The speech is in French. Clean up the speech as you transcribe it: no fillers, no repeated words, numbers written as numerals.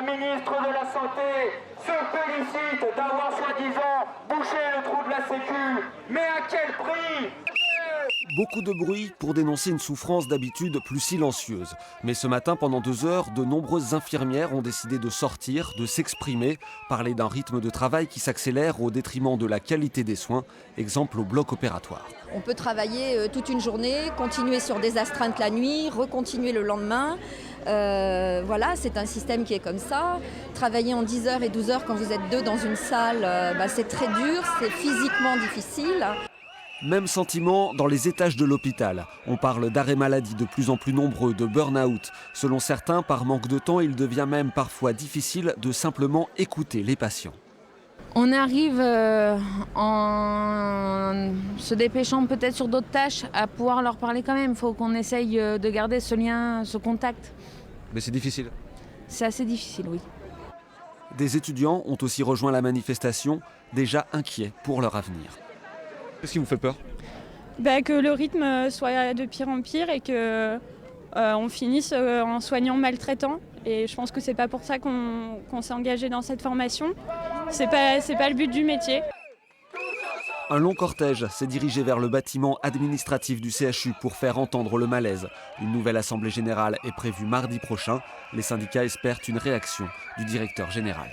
ministre de la Santé se félicite d'avoir soi-disant bouché le trou de la Sécu. Mais à quel prix ? Beaucoup de bruit pour dénoncer une souffrance d'habitude plus silencieuse. Mais ce matin, pendant 2 heures, de nombreuses infirmières ont décidé de sortir, de s'exprimer, parler d'un rythme de travail qui s'accélère au détriment de la qualité des soins, exemple au bloc opératoire. On peut travailler toute une journée, continuer sur des astreintes la nuit, recontinuer le lendemain. Voilà, c'est un système qui est comme ça. Travailler en 10 heures et 12 heures quand vous êtes 2 dans une salle, c'est très dur, c'est physiquement difficile. Même sentiment dans les étages de l'hôpital. On parle d'arrêts maladie de plus en plus nombreux, de burn-out. Selon certains, par manque de temps, il devient même parfois difficile de simplement écouter les patients. On arrive en se dépêchant peut-être sur d'autres tâches à pouvoir leur parler quand même. Il faut qu'on essaye de garder ce lien, ce contact. Mais c'est difficile. C'est assez difficile, oui. Des étudiants ont aussi rejoint la manifestation, déjà inquiets pour leur avenir. Qu'est-ce qui vous fait peur ? Que le rythme soit de pire en pire et qu'on finisse en soignant maltraitant. Et je pense que c'est pas pour ça qu'on s'est engagé dans cette formation. C'est pas le but du métier. Un long cortège s'est dirigé vers le bâtiment administratif du CHU pour faire entendre le malaise. Une nouvelle assemblée générale est prévue mardi prochain. Les syndicats espèrent une réaction du directeur général.